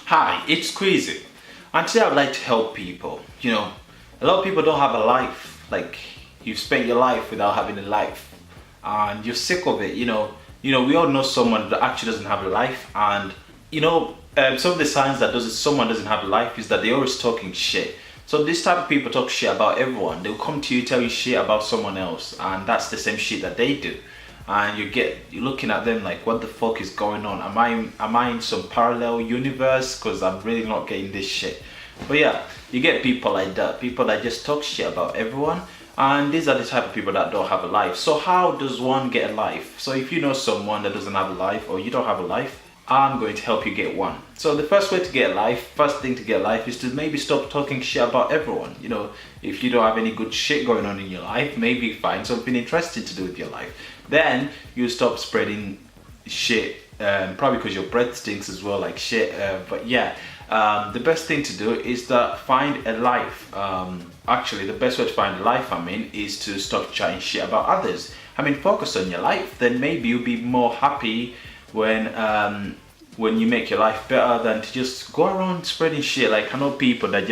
Hi, it's Queasy, and today I'd like to help people. A lot of people don't have a life. Like, you've spent your life without having a life, and you're sick of it. We all know someone that actually doesn't have a life, and some of the signs that someone doesn't have a life is that they're always talking shit. So this type of people talk shit about everyone. They'll come to you, tell you shit about someone else, and that's the same shit that they do. And you're looking at them like, what the fuck is going on? Am I in some parallel universe? Because I'm really not getting this shit. But yeah, you get people like that, people that just talk shit about everyone, and these are the type of people that don't have a life. So how does one get a life? So if you know someone that doesn't have a life, or you don't have a life, I'm going to help you get one. So the first way to get a life, first thing to get a life, is to maybe stop talking shit about everyone. If you don't have any good shit going on in your life, maybe find something interesting to do with your life. Then you stop spreading shit, probably because your breath stinks as well, like shit. But yeah, the best thing to do is to find a life. Actually, the best way to find a life, is to stop chatting shit about others. Focus on your life. Then maybe you'll be more happy when you make your life better than to just go around spreading shit. Like, I know people that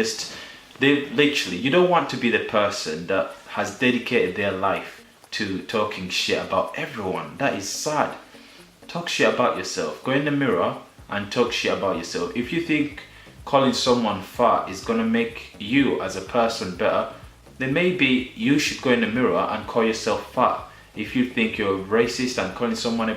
they literally, you don't want to be the person that has dedicated their life to talking shit about everyone. That is sad. Talk shit about yourself. Go in the mirror and talk shit about yourself. If you think calling someone fat is gonna make you as a person better, then maybe you should go in the mirror and call yourself fat. If you think you're racist and calling someone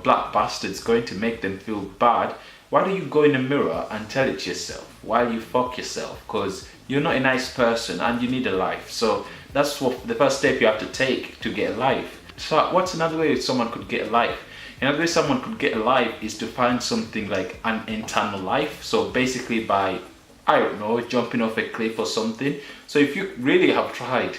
black bastard's going to make them feel bad, why don't you go in the mirror and tell it to yourself while you fuck yourself? Because you're not a nice person and you need a life. So that's what the first step you have to take to get a life. So what's another way someone could get a life? Another way someone could get a life is to find something like an internal life. So basically by, I don't know, jumping off a cliff or something. So if you really have tried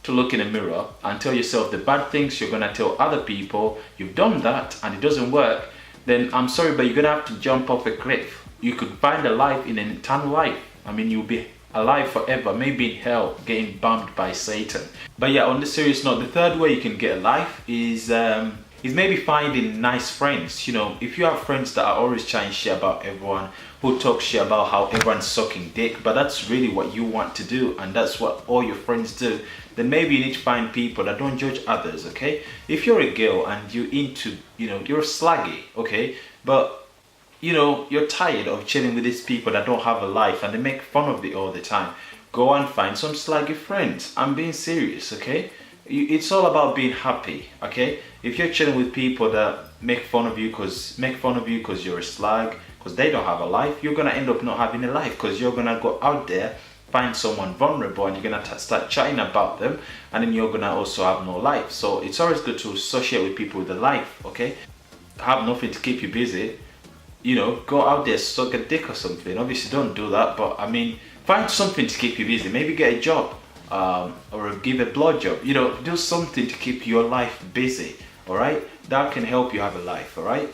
to look in a mirror and tell yourself the bad things you're gonna tell other people, you've done that and it doesn't work, then I'm sorry, but you're gonna have to jump off a cliff. You could find a life in an eternal life. You'll be alive forever, maybe in hell, getting bumped by Satan. But yeah, on the serious note, the third way you can get a life is maybe finding nice friends. If you have friends that are always chatting shit about everyone, who talk shit about how everyone's sucking dick, but that's really what you want to do, and that's what all your friends do, then maybe you need to find people that don't judge others, okay? If you're a girl and you're into, you're slaggy, okay? But you're tired of chilling with these people that don't have a life and they make fun of it all the time, go and find some slaggy friends. I'm being serious, okay? It's all about being happy, okay? If you're chilling with people that make fun of you because you're a slag, because they don't have a life, you're gonna end up not having a life, because you're gonna go out there, find someone vulnerable, and you're gonna start chatting about them, and then you're gonna also have no life. So it's always good to associate with people with a life, okay? Have nothing to keep you busy. Go out there, suck a dick or something. Obviously, don't do that, but find something to keep you busy. Maybe get a job, or give a blowjob. Do something to keep your life busy. All right, that can help you have a life. All right,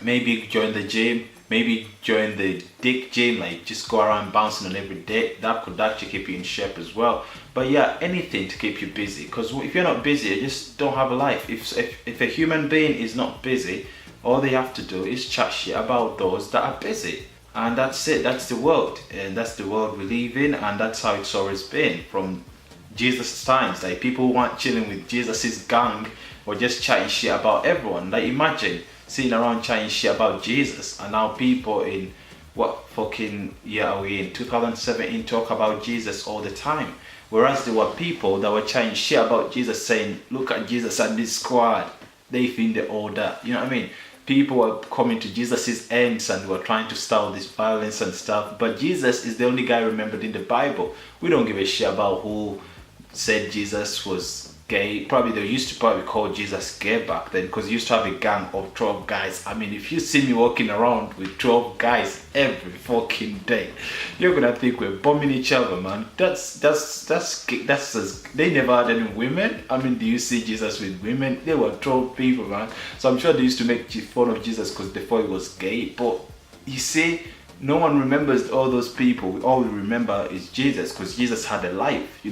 maybe join the gym. Maybe join the dick gym. Like, just go around bouncing on every day. That could actually keep you in shape as well. But yeah, anything to keep you busy. Because if you're not busy, you just don't have a life. If a human being is not busy, all they have to do is chat shit about those that are busy. And that's it. That's the world. And that's the world we live in. And that's how it's always been from Jesus' times. Like, people weren't chilling with Jesus's gang or just chatting shit about everyone. Like, imagine sitting around chatting shit about Jesus, and now people in what fucking year are we in? 2017 talk about Jesus all the time. Whereas there were people that were chatting shit about Jesus, saying, look at Jesus and this squad. They think they're all that. You know what I mean? People were coming to Jesus's ends and were trying to start this violence and stuff. But Jesus is the only guy remembered in the Bible. We don't give a shit about who said Jesus was gay. Probably they used to probably call Jesus gay back then, because he used to have a gang of 12 guys. If you see me walking around with 12 guys every fucking day, you're gonna think we're bombing each other, man. That's they never had any women. Do you see Jesus with women? They were 12 people, man. So I'm sure they used to make fun of Jesus because before he was gay. But you see, no one remembers all those people. All we remember is Jesus, because Jesus had a life,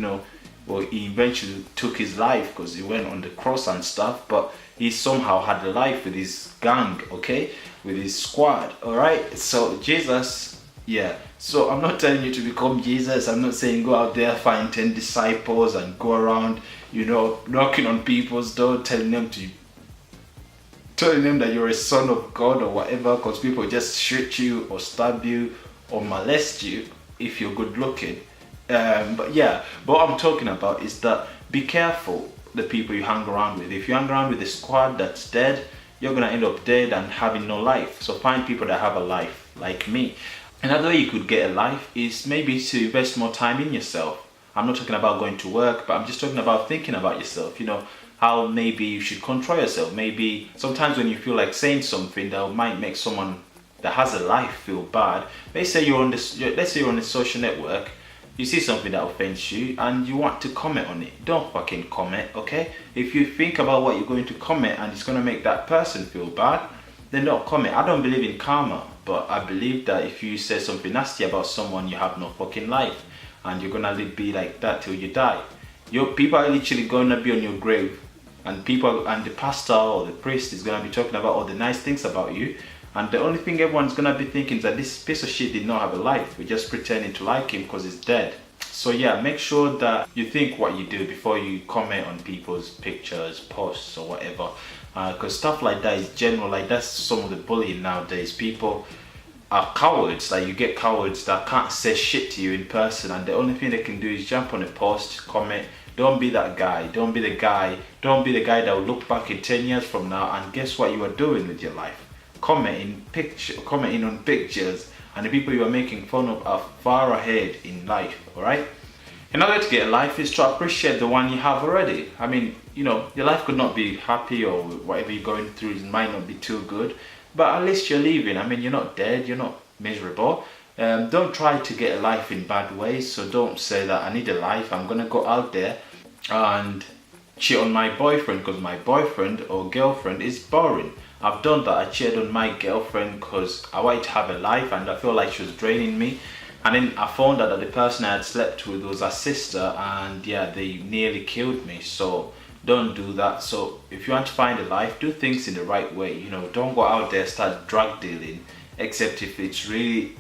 Well, he eventually took his life because he went on the cross and stuff, but he somehow had a life with his gang, okay, with his squad. All right, so Jesus, yeah. So I'm not telling you to become Jesus. I'm not saying go out there, find 10 disciples and go around, knocking on people's door, telling them that you're a son of God or whatever, because people just shoot you or stab you or molest you if you're good looking. But what I'm talking about is that be careful the people you hang around with. If you hang around with a squad that's dead, you're gonna end up dead and having no life. So find people that have a life, like me. Another way you could get a life is maybe to invest more time in yourself. I'm not talking about going to work, but I'm just talking about thinking about yourself. How maybe you should control yourself. Maybe sometimes when you feel like saying something that might make someone that has a life feel bad. Let's say you're on a social network, you see something that offends you and you want to comment on it. Don't fucking comment, okay? If you think about what you're going to comment and it's going to make that person feel bad, then don't comment. I don't believe in karma, but I believe that if you say something nasty about someone, you have no fucking life and you're gonna be like that till you die. Your people are literally gonna be on your grave, and the pastor or the priest is gonna be talking about all the nice things about you, and the only thing everyone's gonna be thinking is that this piece of shit did not have a life. We're just pretending to like him because he's dead. So yeah, make sure that you think what you do before you comment on people's pictures, posts or whatever, because stuff like that is general. Like that's some of the bullying nowadays. People are cowards. Like you get cowards that can't say shit to you in person, and the only thing they can do is jump on a post, comment. Don't be that guy. Don't be the guy that will look back in 10 years from now and guess what you are doing with your life. Commenting on pictures, and the people you are making fun of are far ahead in life. All right. Another way to get a life is to appreciate the one you have already. I mean, your life could not be happy, or whatever you're going through it might not be too good, but at least you're living. I mean, you're not dead, you're not miserable. Don't try to get a life in bad ways. So don't say that I need a life, I'm gonna go out there and cheat on my boyfriend because my boyfriend or girlfriend is boring. I've done that. I cheated on my girlfriend because I wanted to have a life and I felt like she was draining me. And then I found out that the person I had slept with was her sister, and yeah, they nearly killed me. So don't do that. So if you want to find a life, do things in the right way. Don't go out there start drug dealing, except if it's really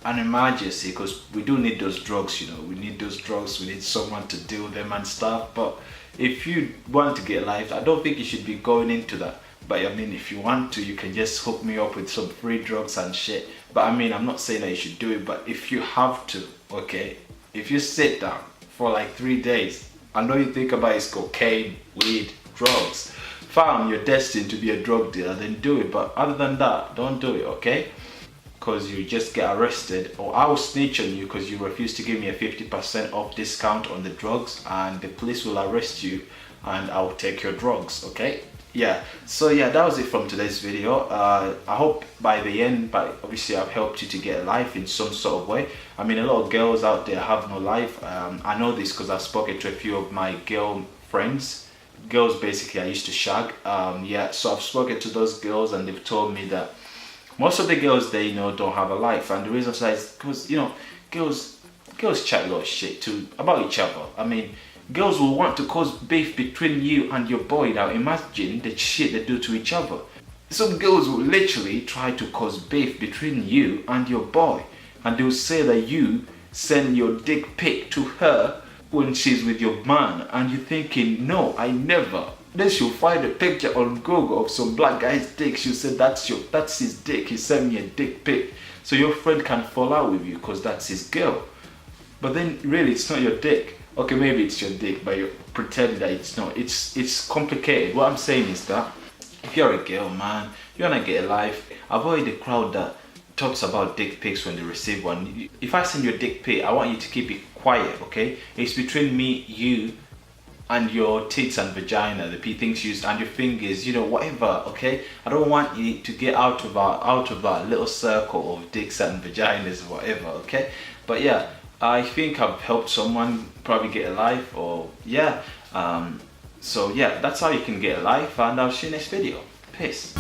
an emergency, because we do need those drugs. We need those drugs. We need someone to deal them and stuff. But if you want to get a life, I don't think you should be going into that. But I mean, if you want to, you can just hook me up with some free drugs and shit. But I mean, I'm not saying that you should do it, but if you have to, okay, if you sit down for like 3 days, I know you think about it's cocaine, weed, drugs. Fam, you're destined to be a drug dealer, then do it. But other than that, don't do it, okay? Because you just get arrested, or I will snitch on you because you refuse to give me a 50% off discount on the drugs, and the police will arrest you and I'll take your drugs, okay? Yeah, so yeah, that was it from today's video. I hope by the end, obviously I've helped you to get a life in some sort of way. I mean, a lot of girls out there have no life. I know this because I've spoken to a few of my girl friends. Girls basically I used to shag. So I've spoken to those girls and they've told me that most of the girls they don't have a life, and the reason for that is because girls chat a lot of shit about each other. I mean, girls will want to cause beef between you and your boy. Now imagine the shit they do to each other. Some girls will literally try to cause beef between you and your boy, and they'll say that you send your dick pic to her when she's with your man, and you're thinking, no, I never. Then she'll find a picture on Google of some black guy's dick. She'll say that's his dick, he sent me a dick pic. So your friend can fall out with you because that's his girl. But then really it's not your dick. Okay, maybe it's your dick, but you're pretending that it's not. It's complicated. What I'm saying is that if you're a girl, man, you wanna get a life, avoid the crowd that talks about dick pics when they receive one. If I send you a dick pic, I want you to keep it quiet, okay? It's between me, you, and your tits and vagina, the things used, and your fingers, whatever, okay? I don't want you to get out of our little circle of dicks and vaginas, whatever, okay? But yeah, I think I've helped someone probably get a life, or yeah. So yeah, that's how you can get a life, and I'll see you next video. Peace.